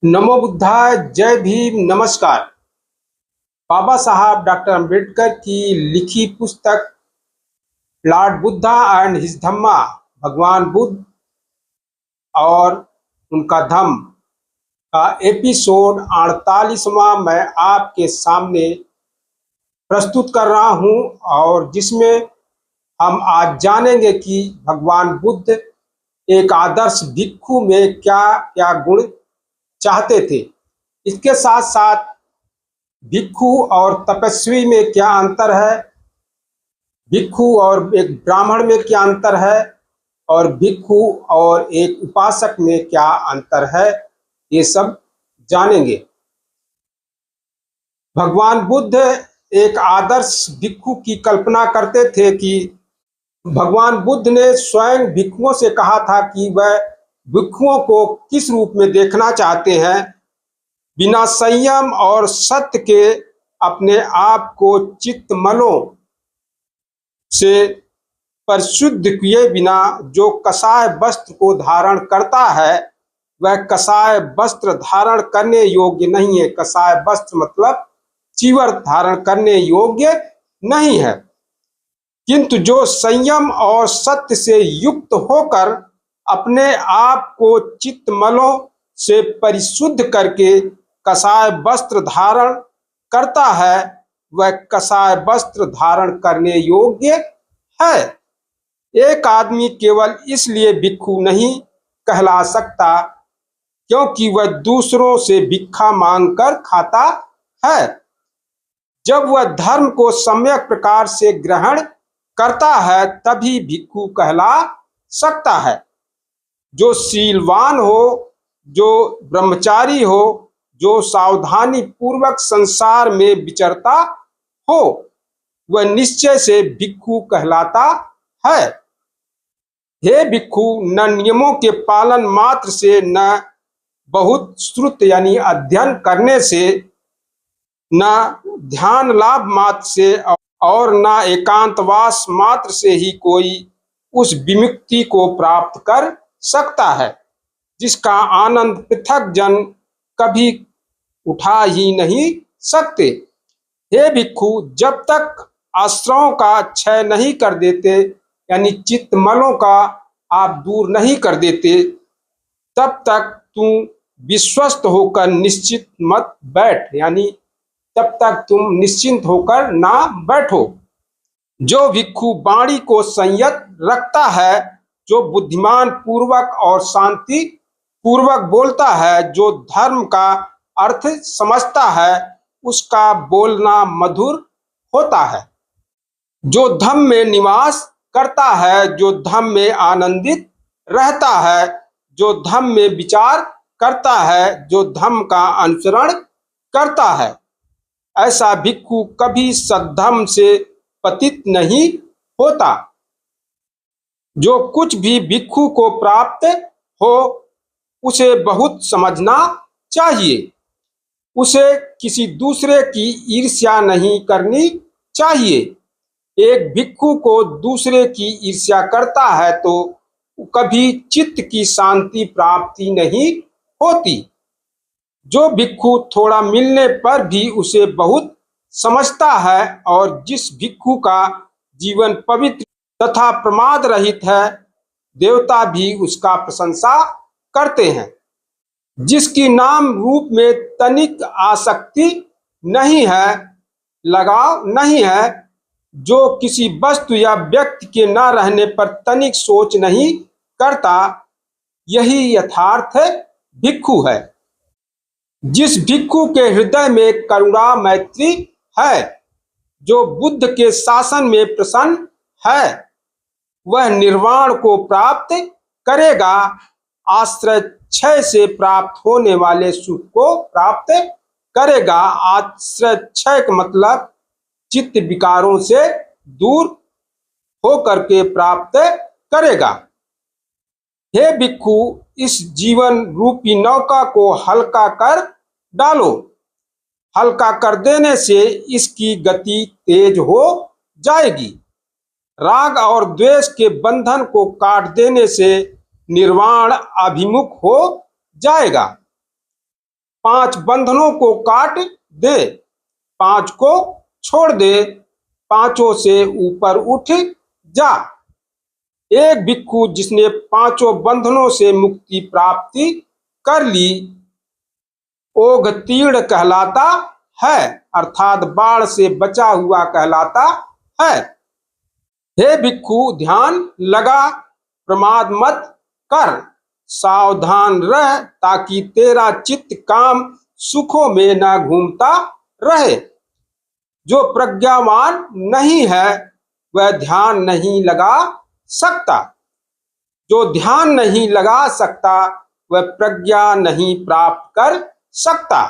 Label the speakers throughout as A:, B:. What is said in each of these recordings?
A: नमो बुद्धाय, जय भीम, नमस्कार। बाबा साहब डॉक्टर अंबेडकर की लिखी पुस्तक लॉर्ड बुद्धा एंड हिज धम्मा, भगवान बुद्ध और उनका धम्म का एपिसोड 48वां मैं आपके सामने प्रस्तुत कर रहा हूं और जिसमें हम आज जानेंगे कि भगवान बुद्ध एक आदर्श भिक्षु में क्या क्या गुण चाहते थे। इसके साथ साथ भिक्षु और तपस्वी में क्या अंतर है, भिक्षु और एक ब्राह्मण में क्या अंतर है और भिक्षु और एक उपासक में क्या अंतर है, ये सब जानेंगे। भगवान बुद्ध एक आदर्श भिक्षु की कल्पना करते थे कि भगवान बुद्ध ने स्वयं भिक्षुओं से कहा था कि वह भिक्षुओं को किस रूप में देखना चाहते हैं। बिना संयम और सत्य के अपने आप को चित्तमलों से परिशुद्ध किए बिना जो कसाय वस्त्र को धारण करता है वह कसाय वस्त्र धारण करने योग्य नहीं है। कसाय वस्त्र मतलब चीवर धारण करने योग्य नहीं है। किंतु जो संयम और सत्य से युक्त होकर अपने आप को चित्तमलों से परिशुद्ध करके कसाय वस्त्र धारण करता है वह कसाय वस्त्र धारण करने योग्य है। एक आदमी केवल इसलिए भिक्षु नहीं कहला सकता क्योंकि वह दूसरों से भिक्षा मांगकर खाता है। जब वह धर्म को सम्यक प्रकार से ग्रहण करता है तभी भिक्षु कहला सकता है। जो शीलवान हो, जो ब्रह्मचारी हो, जो सावधानी पूर्वक संसार में विचरता हो वह निश्चय से भिक्षु कहलाता है। हे भिक्षु, न नियमों के पालन मात्र से, न बहुत श्रुत यानी अध्ययन करने से, न ध्यान लाभ मात्र से और न एकांतवास मात्र से ही कोई उस विमुक्ति को प्राप्त कर सकता है जिसका आनंद पृथक जन कभी उठा ही नहीं सकते। हे भिक्षु, जब तक आश्रयों का क्षय नहीं कर देते यानी चित्तमलों का आप दूर नहीं कर देते तब तक तुम विश्वस्त होकर निश्चित मत बैठ, यानी तब तक तुम निश्चिंत होकर ना बैठो। जो भिक्षु वाणी को संयत रखता है, जो बुद्धिमान पूर्वक और शांति पूर्वक बोलता है, जो धर्म का अर्थ समझता है, उसका बोलना मधुर होता है। जो धम्म में निवास करता है, जो धम्म में आनंदित रहता है, जो धम्म में विचार करता है, जो धम्म का अनुसरण करता है, ऐसा भिक्षु कभी सद्धम्म से पतित नहीं होता। जो कुछ भी भिक्षु को प्राप्त हो उसे बहुत समझना चाहिए। उसे किसी दूसरे की ईर्ष्या नहीं करनी चाहिए। एक भिक्षु को दूसरे की ईर्ष्या करता है तो कभी चित्त की शांति प्राप्ति नहीं होती। जो भिक्षु थोड़ा मिलने पर भी उसे बहुत समझता है और जिस भिक्षु का जीवन पवित्र तथा प्रमाद रहित है, देवता भी उसका प्रशंसा करते हैं। जिसकी नाम रूप में तनिक आसक्ति नहीं है, लगाव नहीं है, जो किसी वस्तु या व्यक्ति के न रहने पर तनिक सोच नहीं करता, यही यथार्थ भिक्षु है। जिस भिक्षु के हृदय में करुणा मैत्री है, जो बुद्ध के शासन में प्रसन्न है, वह निर्वाण को प्राप्त करेगा। आश्रय क्षय से प्राप्त होने वाले सुख को प्राप्त करेगा। आश्रय क्षय का मतलब चित्त विकारों से दूर होकर के प्राप्त करेगा। हे भिक्षु, इस जीवन रूपी नौका को हल्का कर डालो। हल्का कर देने से इसकी गति तेज हो जाएगी। राग और द्वेष के बंधन को काट देने से निर्वाण अभिमुख हो जाएगा। 5 बंधनों को काट दे, 5 को छोड़ दे, पांचों से ऊपर उठ जा। एक भिक्षु जिसने 5 बंधनों से मुक्ति प्राप्ति कर ली, ओघतीर्ण कहलाता है, अर्थात बाढ़ से बचा हुआ कहलाता है। हे भिक्षु, ध्यान लगा, प्रमाद मत कर, सावधान रह, ताकि तेरा चित्त काम सुखों में न घूमता रहे। जो प्रज्ञावान नहीं है वह ध्यान नहीं लगा सकता, जो ध्यान नहीं लगा सकता वह प्रज्ञा नहीं प्राप्त कर सकता।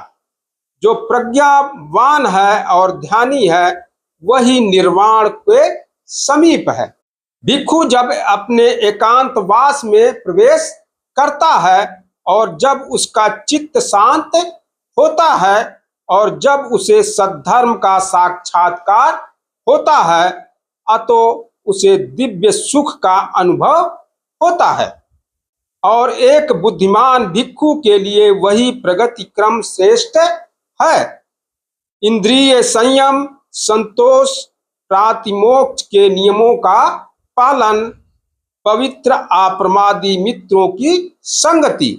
A: जो प्रज्ञावान है और ध्यानी है वही निर्वाण के समीप है। भिक्षु जब अपने एकांतवास में प्रवेश करता है और जब उसका चित्त शांत होता है और जब उसे सद्धर्म का साक्षात्कार होता है, अतो उसे दिव्य सुख का अनुभव होता है। और एक बुद्धिमान भिक्षु के लिए वही प्रगति क्रम श्रेष्ठ है। इंद्रिय संयम, संतोष, प्रातिमोक्ष के नियमों का पालन, पवित्र अप्रमादी मित्रों की संगति।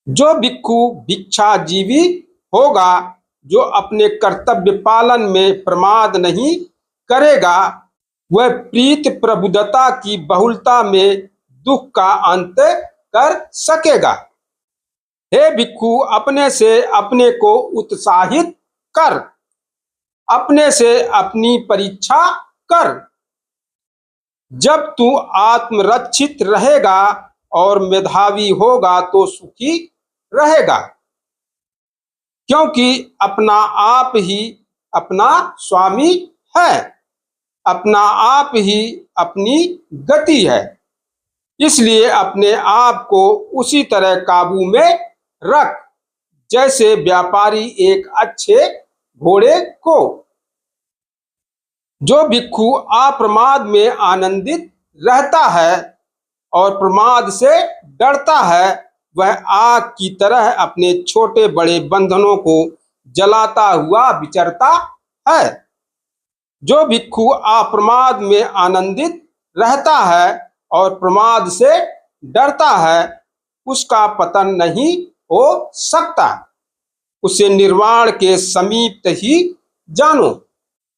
A: जो भिक्षु भिक्षाजीवी होगा, जो अपने कर्तव्य पालन में प्रमाद नहीं करेगा, वह प्रीत प्रबुद्धता की बहुलता में दुख का अंत कर सकेगा। हे भिक्षु, अपने से अपने को उत्साहित कर, अपने से अपनी परीक्षा कर। जब तू आत्मरक्षित रहेगा और मेधावी होगा तो सुखी रहेगा, क्योंकि अपना आप ही अपना स्वामी है, अपना आप ही अपनी गति है। इसलिए अपने आप को उसी तरह काबू में रख जैसे व्यापारी एक अच्छे घोड़े को। जो भिक्षु अप्रमाद में आनंदित रहता है और प्रमाद से डरता है, वह आग की तरह अपने छोटे बड़े बंधनों को जलाता हुआ विचरता है। जो भिक्षु अप्रमाद में आनंदित रहता है और प्रमाद से डरता है, उसका पतन नहीं हो सकता, उसे निर्वाण के समीप ही जानो।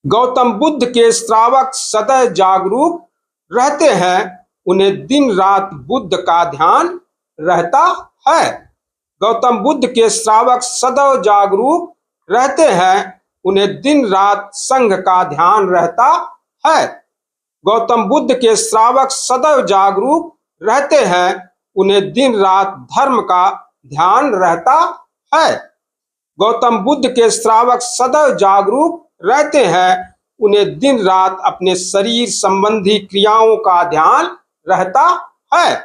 A: गौतम बुद्ध के श्रावक सदैव जागरूक रहते हैं, उन्हें दिन रात बुद्ध का ध्यान रहता है। गौतम बुद्ध के श्रावक सदैव जागरूक रहते हैं, उन्हें दिन रात संघ का ध्यान रहता है। गौतम बुद्ध के श्रावक सदैव जागरूक रहते हैं, उन्हें दिन रात धर्म का ध्यान रहता है। गौतम बुद्ध के श्रावक सदैव जागरूक रहते हैं, उन्हें दिन रात अपने शरीर संबंधी क्रियाओं का ध्यान रहता है।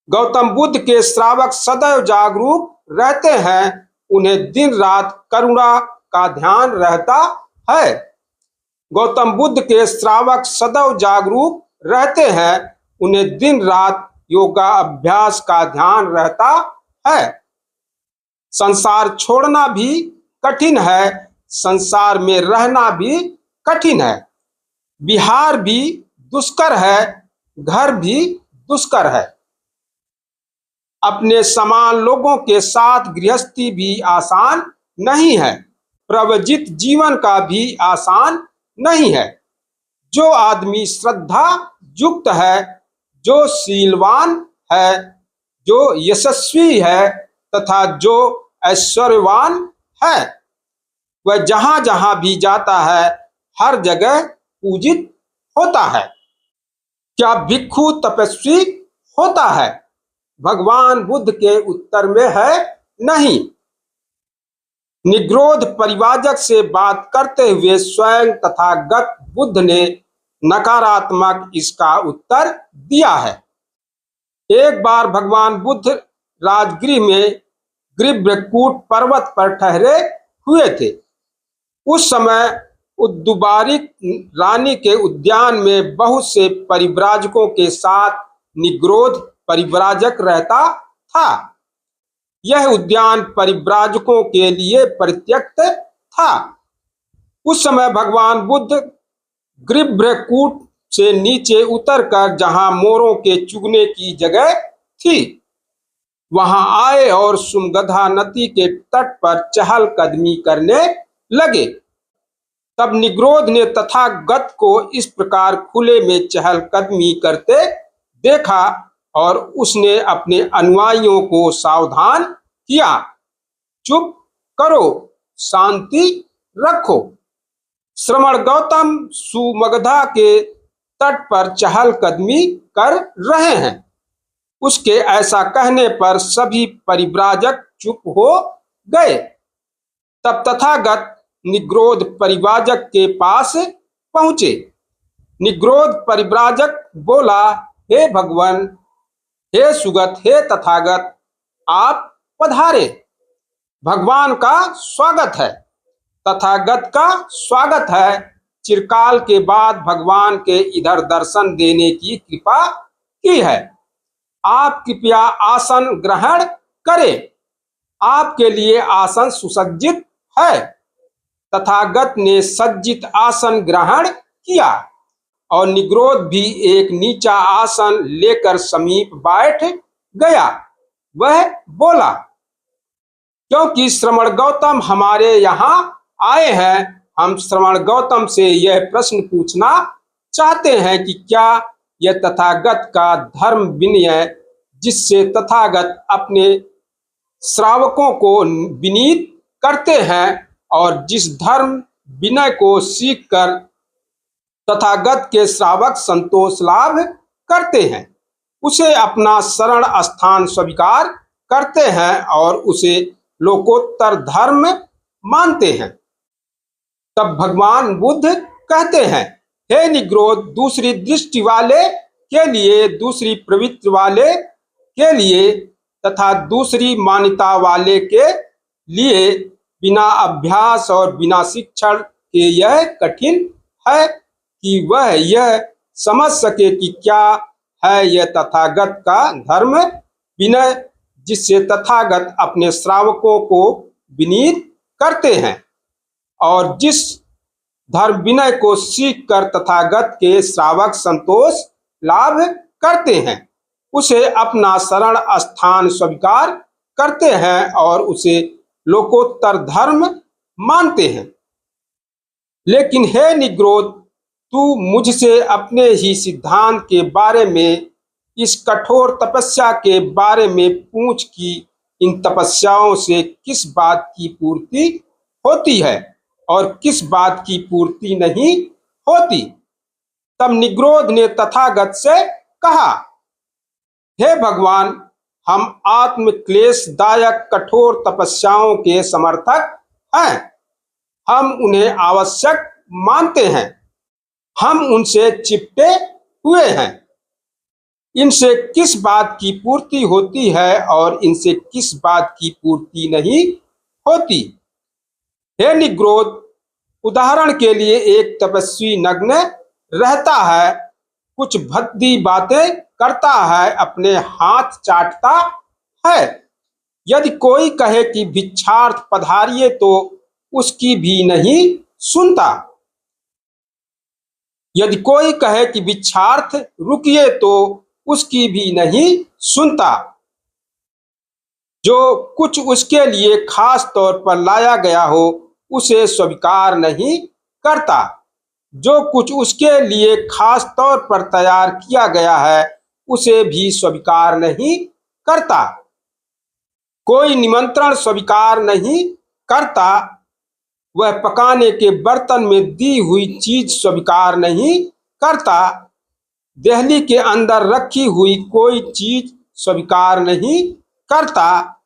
A: गौतम बुद्ध के श्रावक सदैव जागरूक रहते हैं, उन्हें दिन रात करुणा का ध्यान रहता है। गौतम बुद्ध के श्रावक सदैव जागरूक रहते हैं, उन्हें दिन रात योगा अभ्यास का ध्यान रहता है। संसार छोड़ना भी कठिन है, संसार में रहना भी कठिन है, विहार भी दुष्कर है, घर भी दुष्कर है। अपने समान लोगों के साथ गृहस्थी भी आसान नहीं है, प्रवजित जीवन का भी आसान नहीं है। जो आदमी श्रद्धा युक्त है, जो शीलवान है, जो यशस्वी है तथा जो ऐश्वर्यवान है, वह जहां जहां भी जाता है हर जगह पूजित होता है। क्या भिक्षु तपस्वी होता है? भगवान बुद्ध के उत्तर में है नहीं। निग्रोध परिवाजक से बात करते हुए स्वयं तथागत बुद्ध ने नकारात्मक इसका उत्तर दिया है। एक बार भगवान बुद्ध राजगृह में ग्रीव्यकूट पर्वत पर ठहरे हुए थे। उस समय उद्दुबारिक रानी के उद्यान में बहुत से परिव्राजकों के साथ निग्रोध परिव्राजक रहता था। यह उद्यान परिव्राजकों के लिए परित्यक्त था। उस समय भगवान बुद्ध ग्रीव्यकूट से नीचे उतरकर जहां मोरों के चुगने की जगह थी वहां आए और सुमगधा नदी के तट पर चहलकदमी करने लगे। तब निग्रोध ने तथागत को इस प्रकार खुले में चहलकदमी करते देखा और उसने अपने अनुयायियों को सावधान किया, चुप करो, शांति रखो। श्रमण गौतम सुमगधा के तट पर चहलकदमी कर रहे हैं। उसके ऐसा कहने पर सभी परिव्राजक चुप हो गए। तब तथागत निग्रोध परिव्राजक के पास पहुंचे। निग्रोध परिव्राजक बोला, हे भगवान, हे सुगत, हे तथागत, आप पधारे। भगवान का स्वागत है, तथागत का स्वागत है। चिरकाल के बाद भगवान के इधर दर्शन देने की कृपा की है। आप कृपया आसन ग्रहण करें, आपके लिए आसन सुसज्जित है। तथागत ने सज्जित आसन ग्रहण किया और निग्रोध भी एक नीचा आसन लेकर समीप बैठ गया। वह बोला, क्योंकि श्रमण गौतम हमारे यहाँ आए हैं, हम श्रमण गौतम से यह प्रश्न पूछना चाहते हैं कि क्या यह तथागत का धर्म विनय, जिससे तथागत अपने श्रावकों को विनीत करते हैं और जिस धर्म विनय को सीखकर तथागत के श्रावक संतोष लाभ करते हैं, उसे अपना शरण स्थान स्वीकार करते हैं और उसे लोकोत्तर धर्म मानते हैं। तब भगवान बुद्ध कहते हैं, हे निग्रोध, दूसरी दृष्टि वाले के लिए, दूसरी प्रवृत्ति वाले के लिए तथा दूसरी मान्यता वाले के लिए बिना अभ्यास और बिना शिक्षण के यह कठिन है कि वह यह समझ सके कि क्या है यह तथागत का धर्म विनय, जिससे तथागत अपने श्रावकों को विनीत करते हैं और जिस धर्म विनय को सीख कर तथागत के श्रावक संतोष लाभ करते हैं, उसे अपना शरण स्थान स्वीकार करते हैं और उसे लोकोत्तर धर्म मानते हैं। लेकिन हे निग्रोध, तू मुझसे अपने ही सिद्धांत के बारे में, इस कठोर तपस्या के बारे में पूछ कि इन तपस्याओं से किस बात की पूर्ति होती है और किस बात की पूर्ति नहीं होती। तब निग्रोध ने तथागत से कहा, हे भगवान, हम आत्म क्लेशदायक कठोर तपस्याओं के समर्थक हैं, हम उन्हें आवश्यक मानते हैं, हम उनसे चिपटे हुए हैं। इनसे किस बात की पूर्ति होती है और इनसे किस बात की पूर्ति नहीं होती। हे निग्रोध, उदाहरण के लिए एक तपस्वी नग्न रहता है, कुछ भद्दी बातें करता है, अपने हाथ चाटता है। यदि कोई कहे कि भिक्षार्थ पधारिए तो उसकी भी नहीं सुनता। यदि कोई कहे कि भिक्षार्थ रुकिए तो उसकी भी नहीं सुनता। जो कुछ उसके लिए खास तौर पर लाया गया हो उसे स्वीकार नहीं करता। जो कुछ उसके लिए खास तौर पर तैयार किया गया है उसे भी स्वीकार नहीं करता। कोई निमंत्रण स्वीकार नहीं करता। वह पकाने के बर्तन में दी हुई चीज स्वीकार नहीं करता। देहली के अंदर रखी हुई कोई चीज स्वीकार नहीं करता।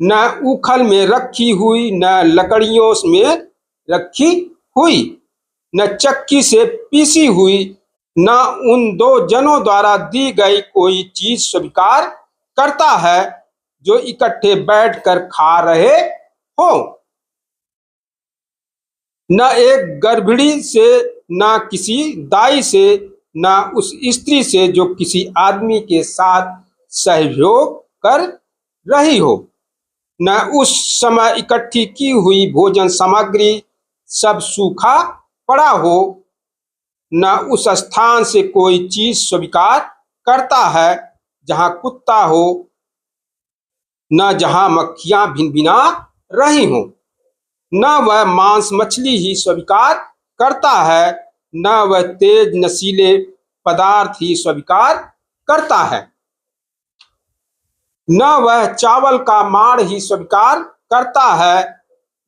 A: न उखल में रखी हुई, न लकड़ियों में रखी हुई, न चक्की से पीसी हुई, न उन दो जनों द्वारा दी गई कोई चीज स्वीकार करता है जो इकट्ठे बैठकर खा रहे हो। न एक गर्भिणी से, न किसी दाई से, न उस स्त्री से जो किसी आदमी के साथ सहयोग कर रही हो, न उस समय इकट्ठी की हुई भोजन सामग्री सब सूखा पड़ा हो, न उस स्थान से कोई चीज स्वीकार करता है जहां कुत्ता हो, न जहां मक्खियां भिनभिना रही हो, न वह मांस मछली ही स्वीकार करता है, न वह तेज नशीले पदार्थ ही स्वीकार करता है, न वह चावल का माड़ ही स्वीकार करता है।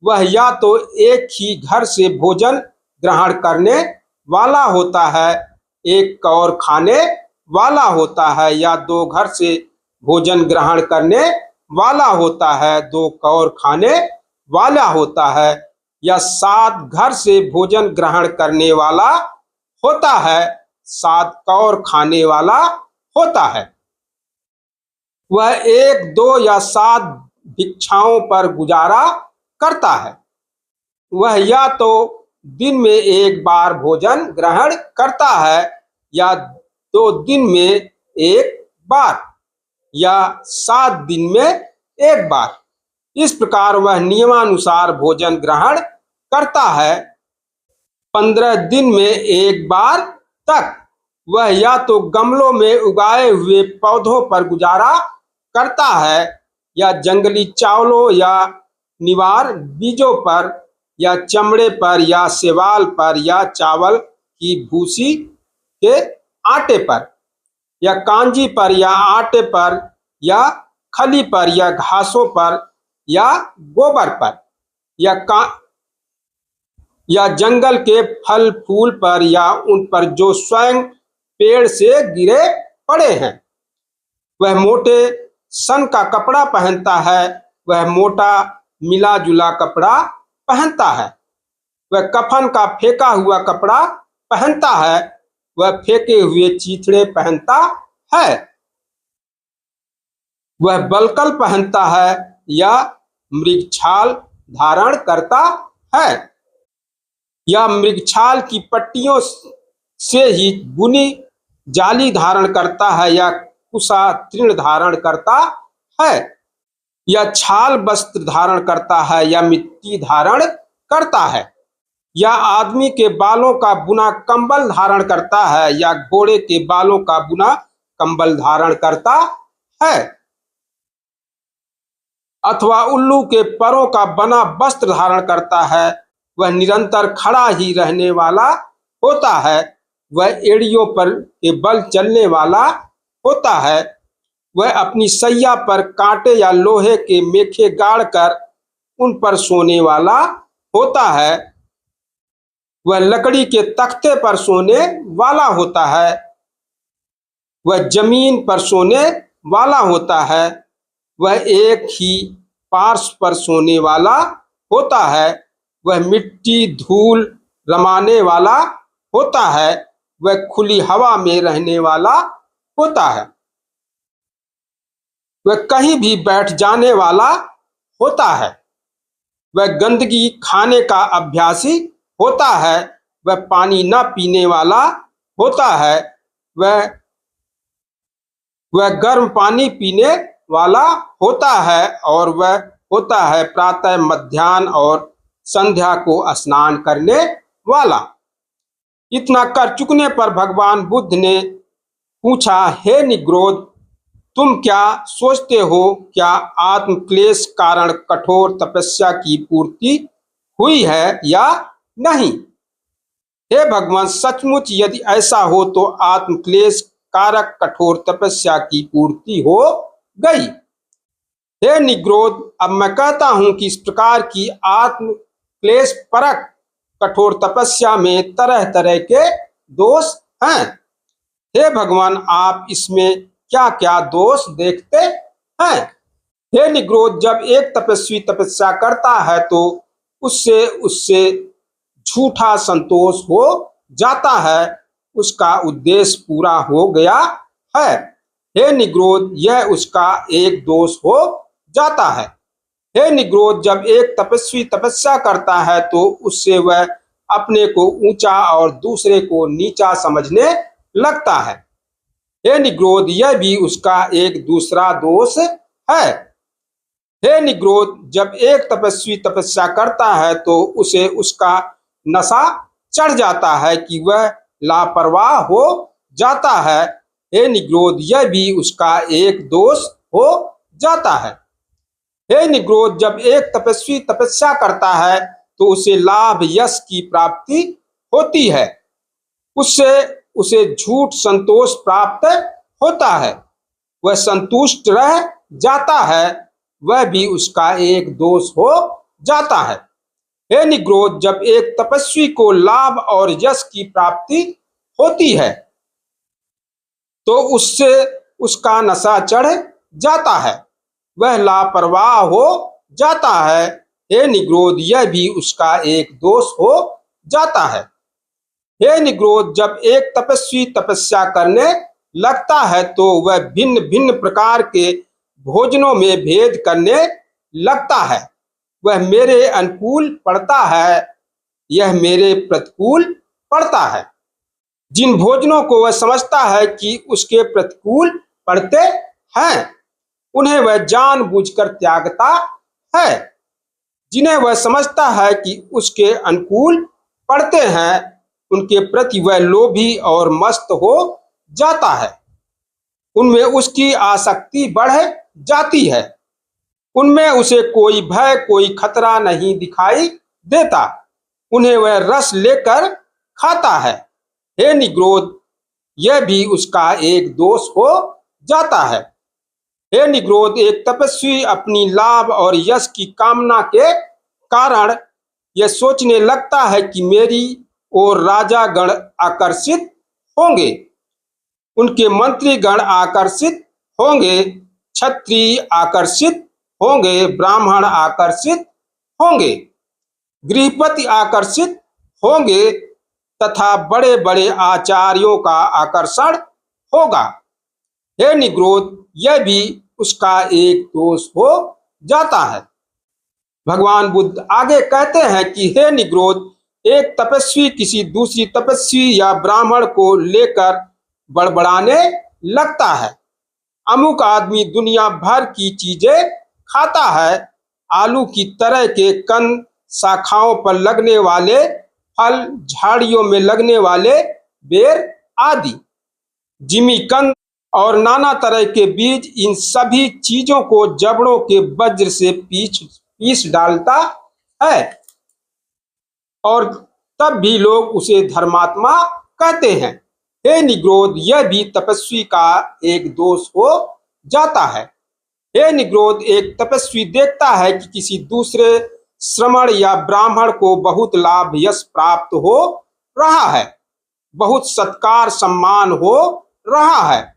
A: वह या तो एक ही घर से भोजन ग्रहण करने वाला होता है, एक कौर खाने वाला होता है, या दो घर से भोजन ग्रहण करने वाला होता है, दो कौर खाने वाला होता है, या 7 घर से भोजन ग्रहण करने वाला होता है, 7 कौर खाने वाला होता है। वह 1, 2 या 7 भिक्षाओं पर गुजारा करता है। वह या तो दिन में एक बार भोजन ग्रहण करता है, या 2 दिन में एक बार, या 7 दिन में एक बार। इस प्रकार वह नियमानुसार भोजन ग्रहण करता है। 15 दिन में एक बार तक वह या तो गमलों में उगाए हुए पौधों पर गुजारा करता है, या जंगली चावलों या निवार बीजों पर, या चमड़े पर, या शैवाल पर, या चावल की भूसी के आटे पर, या कांजी पर, या आटे पर, या खली पर, या घासों पर, या गोबर पर, या जंगल के फल फूल पर, या उन पर जो स्वयं पेड़ से गिरे पड़े हैं। वह मोटे सन का कपड़ा पहनता है, वह मोटा मिला जुला कपड़ा पहनता है, वह कफन का फेंका हुआ कपड़ा पहनता है, वह फेंके हुए चीथड़े पहनता है, वह बलकल पहनता है, या मृगछाल धारण करता है, या मृगछाल की पट्टियों से ही बुनी जाली धारण करता है, या कुसा तृण धारण करता है, या छाल वस्त्र धारण करता है, या मिट्टी धारण करता है, या आदमी के बालों का बुना कंबल धारण करता है, या घोड़े के बालों का बुना कंबल धारण करता है, अथवा उल्लू के परों का बना वस्त्र धारण करता है। वह निरंतर खड़ा ही रहने वाला होता है, वह एड़ियों पर के बल चलने वाला होता है, वह अपनी सैया पर कांटे या लोहे के मेखे गाड़ कर उन पर सोने वाला होता है, वह लकड़ी के तख्ते पर सोने वाला होता है, वह जमीन पर सोने वाला होता है, वह एक ही पार्श्व पर सोने वाला होता है, वह मिट्टी धूल रमाने वाला होता है, वह खुली हवा में रहने वाला होता है, वह कहीं भी बैठ जाने वाला होता है, वह गंदगी खाने का अभ्यासी होता है, वह पानी न पीने वाला होता है, वह गर्म पानी पीने वाला होता है, और वह होता है प्रातः मध्याह्न और संध्या को स्नान करने वाला। इतना कर चुकने पर भगवान बुद्ध ने पूछा, हे निग्रोध, तुम क्या सोचते हो, क्या आत्म क्लेश कारण कठोर तपस्या की पूर्ति हुई है या नहीं? हे भगवान, सचमुच यदि ऐसा हो तो आत्म क्लेश कारक कठोर तपस्या की पूर्ति हो गई। हे निग्रोध, अब मैं कहता हूं कि इस प्रकार की आत्म क्लेश परक कठोर तपस्या में तरह तरह के दोष हैं। हे भगवान, आप इसमें क्या क्या दोष देखते हैं? हे निग्रोध, जब एक तपस्वी तपस्या करता है तो उससे झूठा संतोष हो जाता है, उसका उद्देश्य पूरा हो गया है। हे निग्रोध, यह उसका एक दोष हो जाता है। हे निग्रोध, जब एक तपस्वी तपस्या करता है तो उससे वह अपने को ऊंचा और दूसरे को नीचा समझने लगता है। हे निग्रोध, यह भी उसका एक दूसरा दोष है। हे निग्रोध, जब एक तपस्वी तपस्या करता है तो उसे उसका नशा चढ़ जाता है कि वह लापरवाह हो जाता है। हे निग्रोध, यह भी उसका एक दोष हो जाता है। हे निग्रोध, जब एक तपस्वी तपस्या करता है तो उसे लाभ यश की प्राप्ति होती है, उससे उसे झूठ संतोष प्राप्त होता है, वह संतुष्ट रह जाता है, वह भी उसका एक दोष हो जाता है। हे निग्रोध, जब एक तपस्वी को लाभ और यश की प्राप्ति होती है तो उससे उसका नशा चढ़ जाता है, वह लापरवाह हो जाता है। हे निग्रोध, यह भी उसका एक दोष हो जाता है। हे निग्रोध, जब एक तपस्वी तपस्या करने लगता है तो वह भिन्न भिन्न प्रकार के भोजनों में भेद करने लगता है, वह मेरे अनुकूल पड़ता है, यह मेरे प्रतिकूल पड़ता है। जिन भोजनों को वह समझता है कि उसके प्रतिकूल पड़ते हैं, उन्हें वह जानबूझकर त्यागता है। जिन्हें वह समझता है कि उसके अनुकूल पड़ते हैं, उनके प्रति वह लोभी और मस्त हो जाता है। उनमें उसकी आसक्ति बढ़ जाती है, उनमें उसे कोई भय कोई खतरा नहीं दिखाई देता, उन्हें वह रस लेकर खाता है। हे निग्रोध, यह भी उसका एक दोष हो जाता है। हे निग्रोध, एक तपस्वी अपनी लाभ और यश की कामना के कारण यह सोचने लगता है कि मेरी ओर राजा गण आकर्षित होंगे, उनके मंत्री गण आकर्षित होंगे, क्षत्रिय आकर्षित होंगे, ब्राह्मण आकर्षित होंगे, गृहपति आकर्षित होंगे तथा बड़े बड़े आचार्यों का आकर्षण होगा। हे निग्रोध, यह भी उसका एक दोष हो जाता है। भगवान बुद्ध आगे कहते हैं कि हे निग्रोध, एक तपस्वी किसी दूसरी तपस्वी या ब्राह्मण को लेकर बड़बड़ाने लगता है। अमुक आदमी दुनिया भर की चीजें खाता है, आलू की तरह के कंद, शाखाओं पर लगने वाले फल, झाड़ियों में लगने वाले बेर आदि, जिमीकंद और नाना तरह के बीज, इन सभी चीजों को जबड़ों के वज्र से पीस डालता है और तब भी लोग उसे धर्मात्मा कहते हैं। हे निग्रोध, यह भी तपस्वी का एक दोष हो जाता है। हे निग्रोध, एक तपस्वी देखता है कि किसी दूसरे श्रमण या ब्राह्मण को बहुत लाभ यश प्राप्त हो रहा है, बहुत सत्कार सम्मान हो रहा है।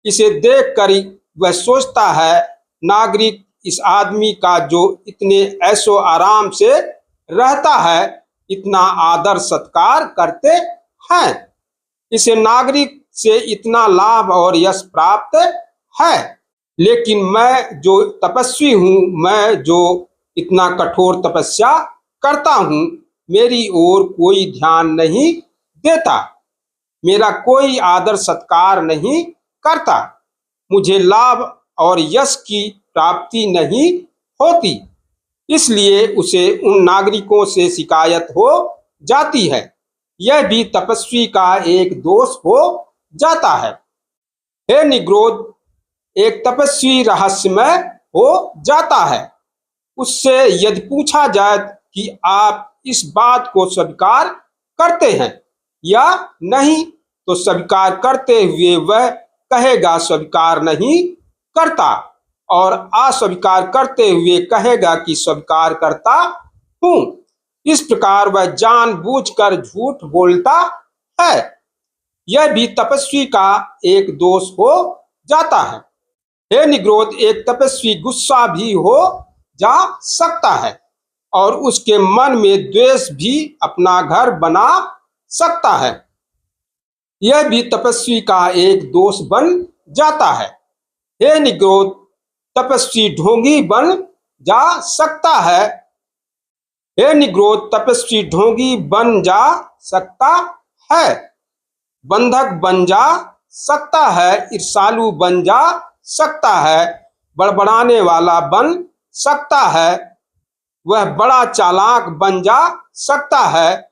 A: इसे देखकर वह सोचता है, नागरिक इस आदमी का जो इतने ऐशो आराम से रहता है, इतना आदर सत्कार करते हैं, इसे नागरिक से इतना लाभ और यश प्राप्त है, लेकिन मैं जो तपस्वी हूँ, मैं जो इतना कठोर तपस्या करता हूँ, मेरी ओर कोई ध्यान नहीं देता, मेरा कोई आदर सत्कार नहीं करता, मुझे लाभ और यश की प्राप्ति नहीं होती, इसलिए उसे उन नागरिकों से शिकायत हो जाती है। यह भी तपस्वी का एक दोष हो जाता है। हे निग्रोध, एक तपस्वी रहस्यमय हो जाता है। उससे यदि पूछा जाए कि आप इस बात को स्वीकार करते हैं या नहीं, तो स्वीकार करते हुए वह कहेगा स्वीकार नहीं करता, और अस्वीकार करते हुए कहेगा कि स्वीकार करता हूं। इस प्रकार वह जानबूझकर झूठ बोलता है। यह भी तपस्वी का एक दोष हो जाता है। हे निग्रोध, एक तपस्वी गुस्सा भी हो जा सकता है और उसके मन में द्वेष भी अपना घर बना सकता है। यह भी तपस्वी का एक दोष बन जाता है। हे निग्रोध, तपस्वी ढोंगी बन जा सकता है। हे निग्रोध, तपस्वी ढोंगी बन जा सकता है, बंधक बन जा सकता है, ईर्षालु बन जा सकता है, बड़बड़ाने वाला बन सकता है, वह बड़ा चालाक बन जा सकता है,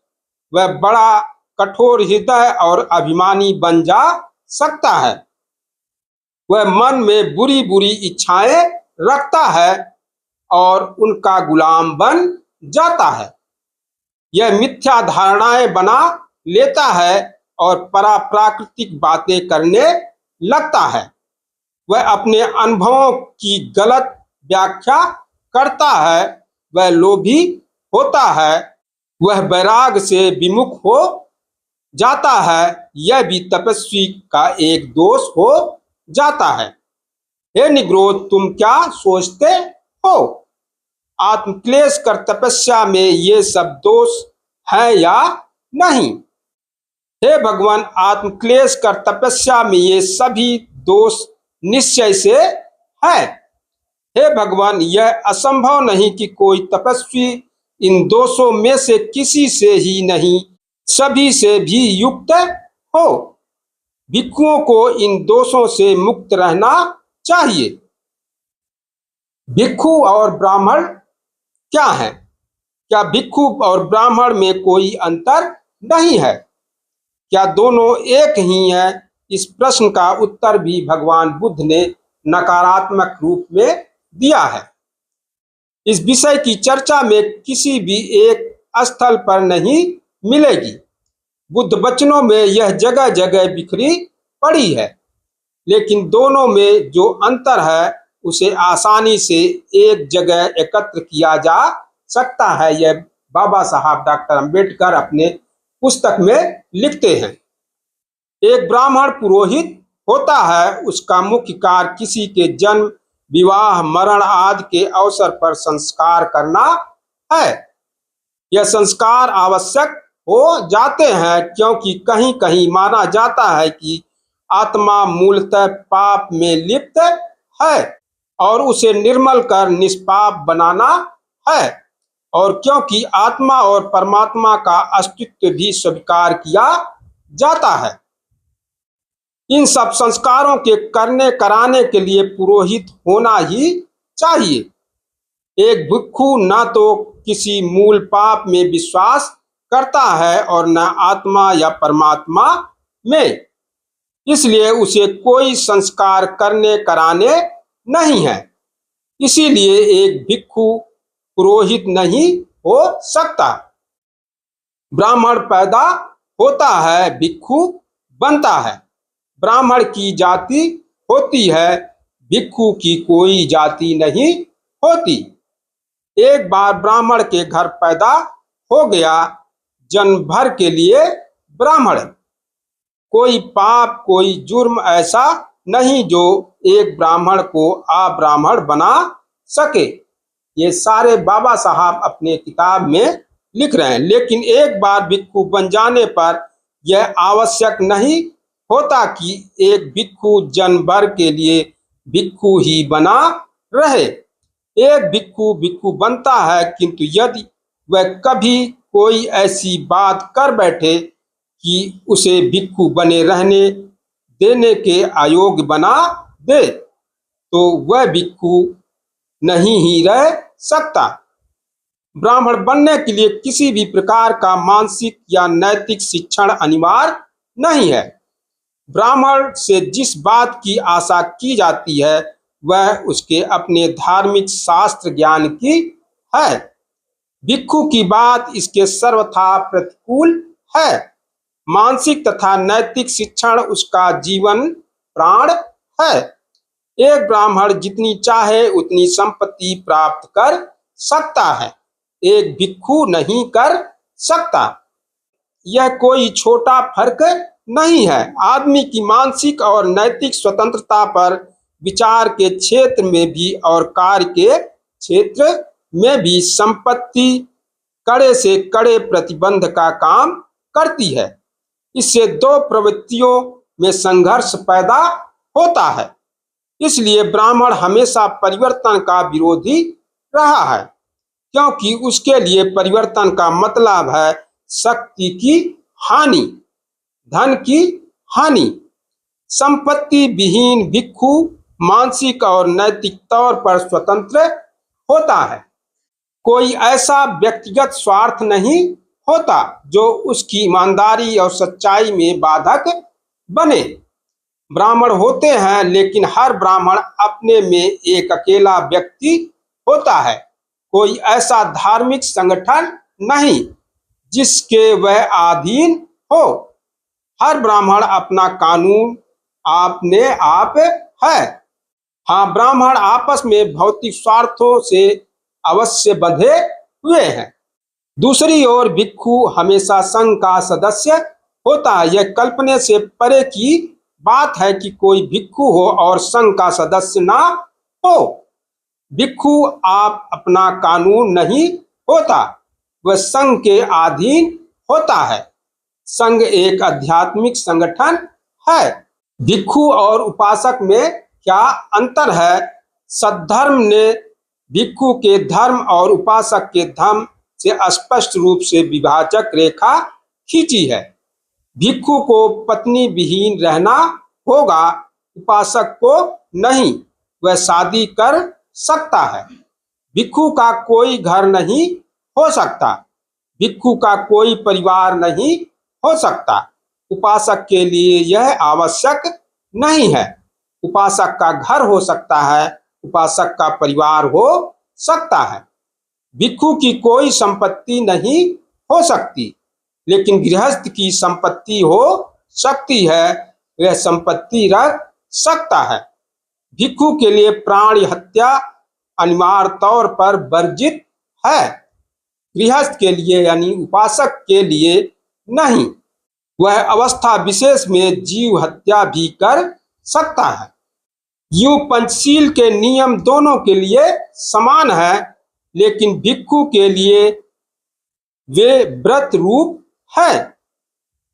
A: वह बड़ा कठोर हृदय और अभिमानी बन जा सकता है, वह मन में बुरी बुरी इच्छाएं रखता है और उनका गुलाम बन जाता है। यह मिथ्या धारणाएं बना लेता है और पराप्राकृतिक बातें करने लगता है। वह अपने अनुभवों की गलत व्याख्या करता है, वह लोभी होता है, वह वैराग से विमुख हो जाता है। यह भी तपस्वी का एक दोष हो जाता है। हे निग्रोध, तुम क्या सोचते हो? आत्मक्लेश कर तपस्या में ये सब दोष है या नहीं? हे भगवान, आत्मक्लेश कर तपस्या में ये सभी दोष निश्चय से है। हे भगवान, यह असंभव नहीं कि कोई तपस्वी इन दोषों में से किसी से ही नहीं, सभी से भी युक्त हो। भिक्षुओं को इन दोषों से मुक्त रहना चाहिए। भिक्षु और ब्राह्मण क्या है? क्या भिक्षु और ब्राह्मण में कोई अंतर नहीं है? क्या दोनों एक ही हैं? इस प्रश्न का उत्तर भी भगवान बुद्ध ने नकारात्मक रूप में दिया है। इस विषय की चर्चा में किसी भी एक स्थल पर नहीं मिलेगी। बुद्ध वचनों में यह जगह जगह बिखरी पड़ी है, लेकिन दोनों में जो अंतर है उसे आसानी से एक जगह एकत्र किया जा सकता है। यह बाबा साहब डॉक्टर अंबेडकर अपने पुस्तक में लिखते हैं। एक ब्राह्मण पुरोहित होता है, उसका मुख्य कार्य किसी के जन्म, विवाह, मरण आदि के अवसर पर संस्कार करना है। यह संस्कार आवश्यक हो जाते हैं क्योंकि कहीं कहीं माना जाता है कि आत्मा मूलतः पाप में लिप्त है और उसे निर्मल कर निष्पाप बनाना है, और क्योंकि आत्मा और परमात्मा का अस्तित्व भी स्वीकार किया जाता है। इन सब संस्कारों के करने कराने के लिए पुरोहित होना ही चाहिए। एक भिक्षु न तो किसी मूल पाप में विश्वास करता है और न आत्मा या परमात्मा में, इसलिए उसे कोई संस्कार करने कराने नहीं है। इसीलिए एक भिक्षु पुरोहित नहीं हो सकता। ब्राह्मण पैदा होता है, भिक्षु बनता है। ब्राह्मण की जाति होती है, भिक्षु की कोई जाति नहीं होती। एक बार ब्राह्मण के घर पैदा हो गया, जन्म भर के लिए ब्राह्मण। कोई पाप, कोई जुर्म ऐसा नहीं जो एक ब्राह्मण को अब्राह्मण बना सके। ये सारे बाबा साहब अपने किताब में लिख रहे हैं। लेकिन एक बार भिक्षु बन जाने पर यह आवश्यक नहीं होता कि एक भिक्षु जन्म भर के लिए भिक्षु ही बना रहे। एक भिक्षु भिक्षु बनता है, किंतु यदि वह कभी कोई ऐसी बात कर बैठे कि उसे भिक्षु बने रहने देने के अयोग्य बना दे, तो वह भिक्षु नहीं ही रह सकता। ब्राह्मण बनने के लिए किसी भी प्रकार का मानसिक या नैतिक शिक्षण अनिवार्य नहीं है। ब्राह्मण से जिस बात की आशा की जाती है वह उसके अपने धार्मिक शास्त्र ज्ञान की है। भिक्षु की बात इसके सर्वथा प्रतिकूल है। मानसिक तथा नैतिक शिक्षण उसका जीवन प्राण है। एक ब्राह्मण जितनी चाहे उतनी संपत्ति प्राप्त कर सकता है, एक भिक्षु नहीं कर सकता। यह कोई छोटा फर्क नहीं है। आदमी की मानसिक और नैतिक स्वतंत्रता पर विचार के क्षेत्र में भी और कार्य के क्षेत्र में भी संपत्ति कड़े से कड़े प्रतिबंध का काम करती है। इससे दो प्रवृत्तियों में संघर्ष पैदा होता है। इसलिए ब्राह्मण हमेशा परिवर्तन का विरोधी रहा है, क्योंकि उसके लिए परिवर्तन का मतलब है शक्ति की हानि, धन की हानि। संपत्ति विहीन भिक्षु मानसिक और नैतिक तौर पर स्वतंत्र होता है। कोई ऐसा व्यक्तिगत स्वार्थ नहीं होता जो उसकी ईमानदारी और सच्चाई में बाधक बने। ब्राह्मण होते हैं, लेकिन हर ब्राह्मण अपने में एक अकेला व्यक्ति होता है। कोई ऐसा धार्मिक संगठन नहीं जिसके वह अधीन हो। हर ब्राह्मण अपना कानून अपने आप है। हाँ, ब्राह्मण आपस में भौतिक स्वार्थों से अवश्य बंधे हुए हैं। दूसरी ओर भिक्षु हमेशा संघ का सदस्य होता है। यह कल्पना से परे की बात है कि कोई भिक्षु हो और संघ का सदस्य ना हो। भिक्षु आप अपना कानून नहीं होता, वह संघ के अधीन होता है। संघ एक आध्यात्मिक संगठन है। भिक्षु और उपासक में क्या अंतर है? सद्धर्म ने भिक्षु के धर्म और उपासक के धर्म से स्पष्ट रूप से विभाजक रेखा खींची है। भिक्षु को पत्नी विहीन रहना होगा, उपासक को नहीं। वह शादी कर सकता है। भिक्षु का कोई घर नहीं हो सकता। भिक्षु का कोई परिवार नहीं हो सकता। उपासक के लिए यह आवश्यक नहीं है। उपासक का घर हो सकता है, उपासक का परिवार हो सकता है। भिक्षु की कोई संपत्ति नहीं हो सकती, लेकिन गृहस्थ की संपत्ति हो सकती है। वह संपत्ति रख सकता है। भिक्षु के लिए प्राणी हत्या अनिवार्य तौर पर वर्जित है। गृहस्थ के लिए यानी उपासक के लिए नहीं। वह अवस्था विशेष में जीव हत्या भी कर सकता है। यूं पंचशील के नियम दोनों के लिए समान है, लेकिन भिक्षु के लिए वे व्रत रूप है।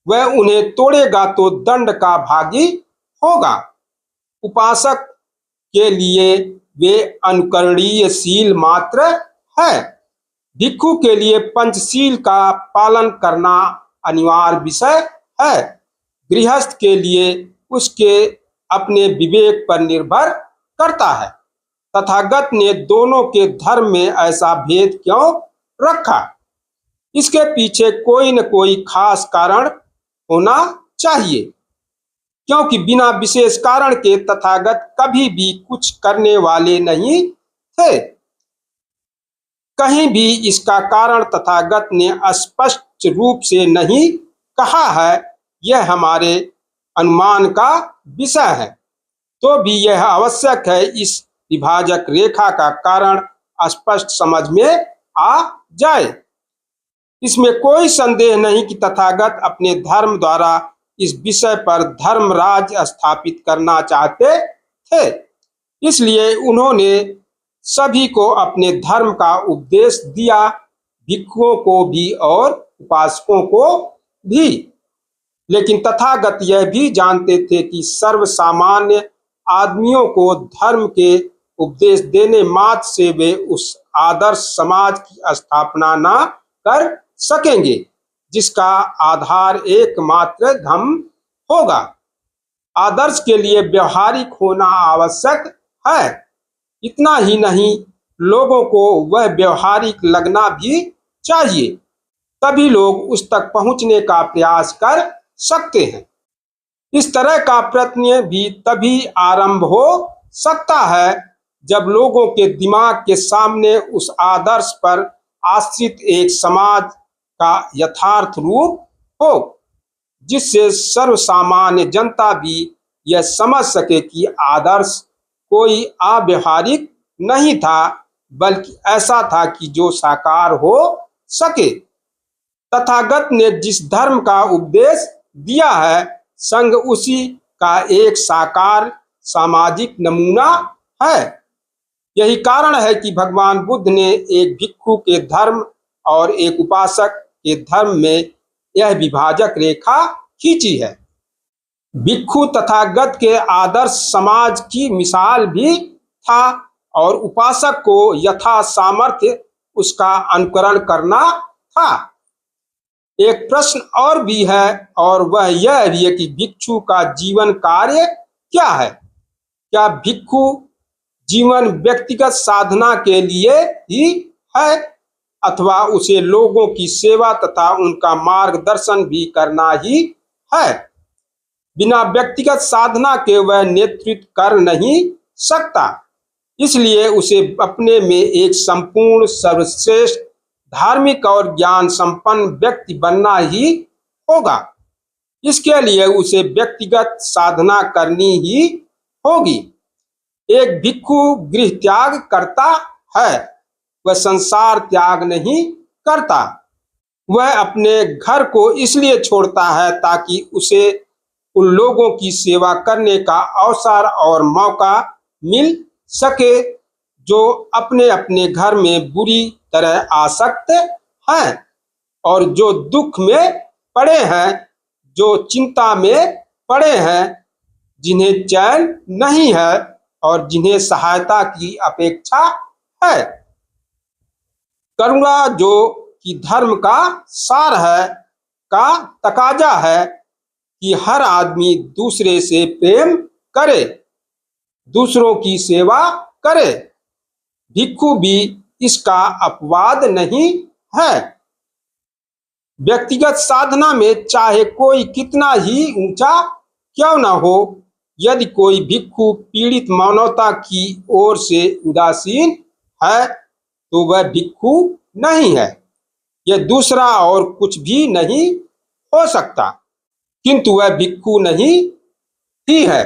A: वह उन्हें तोड़ेगा तो दंड का भागी होगा। उपासक के लिए वे अनुकरणीय शील मात्र है। भिक्षु के लिए पंचशील का पालन करना अनिवार्य विषय है। गृहस्थ के लिए उसके अपने विवेक पर निर्भर करता है। तथागत ने दोनों के धर्म में ऐसा भेद क्यों रखा? इसके पीछे कोई न कोई खास कारण होना चाहिए, क्योंकि बिना विशेष कारण के तथागत कभी भी कुछ करने वाले नहीं थे। कहीं भी इसका कारण तथागत ने स्पष्ट रूप से नहीं कहा है। यह हमारे अनुमान का विषय है। तो भी यह आवश्यक है इस विभाजक रेखा का कारण स्पष्ट समझ में आ जाए। इसमें कोई संदेह नहीं कि तथागत अपने धर्म द्वारा इस विषय पर धर्मराज स्थापित करना चाहते थे। इसलिए उन्होंने सभी को अपने धर्म का उपदेश दिया, भिक्षुओं को भी और उपासकों को भी। लेकिन तथागत यह भी जानते थे कि सर्वसामान्य आदमियों को धर्म के उपदेश देने मात्र से वे उस आदर्श समाज की स्थापना न कर सकेंगे जिसका आधार एकमात्र धर्म होगा। आदर्श के लिए व्यवहारिक होना आवश्यक है। इतना ही नहीं, लोगों को वह व्यवहारिक लगना भी चाहिए, तभी लोग उस तक पहुंचने का प्रयास कर सकते हैं। इस तरह का प्रयत्न भी तभी आरंभ हो सकता है जब लोगों के दिमाग के सामने उस आदर्श पर आश्रित एक समाज का यथार्थ रूप हो, जिससे सर्वसामान्य जनता भी यह समझ सके कि आदर्श कोई अव्यवहारिक नहीं था, बल्कि ऐसा था कि जो साकार हो सके। तथागत ने जिस धर्म का उपदेश दिया है, संघ उसी का एक साकार सामाजिक नमूना है। यही कारण है कि भगवान बुद्ध ने एक भिक्षु के धर्म और एक उपासक के धर्म में यह विभाजक रेखा खींची है। भिक्षु तथागत के आदर्श समाज की मिसाल भी था और उपासक को यथा सामर्थ्य उसका अनुकरण करना था। एक प्रश्न और भी है, और वह यह भी है कि भिक्षु का जीवन कार्य क्या है? क्या भिक्षु जीवन व्यक्तिगत साधना के लिए ही है अथवा उसे लोगों की सेवा तथा उनका मार्गदर्शन भी करना ही है। बिना व्यक्तिगत साधना के वह नेतृत्व कर नहीं सकता, इसलिए उसे अपने में एक संपूर्ण सर्वश्रेष्ठ धार्मिक और ज्ञान संपन्न व्यक्ति बनना ही होगा। इसके लिए उसे व्यक्तिगत साधना करनी ही होगी। एक भिक्षु गृह त्याग करता है, वह संसार त्याग नहीं करता। वह अपने घर को इसलिए छोड़ता है ताकि उसे उन लोगों की सेवा करने का अवसर और मौका मिल सके जो अपने अपने घर में बुरी तरह आसक्त हैं और जो दुख में पड़े हैं, जो चिंता में पड़े हैं, जिन्हें चैन नहीं है और जिन्हें सहायता की अपेक्षा है। करुणा जो कि धर्म का सार है, का तकाजा है कि हर आदमी दूसरे से प्रेम करे, दूसरों की सेवा करे। भिक्षु भी इसका अपवाद नहीं है। व्यक्तिगत साधना में चाहे कोई कितना ही ऊंचा क्यों न हो, यदि कोई भिक्षु पीड़ित मानवता की ओर से उदासीन है तो वह भिक्षु नहीं है। यह दूसरा और कुछ भी नहीं हो सकता, किंतु वह भिक्षु नहीं ही है।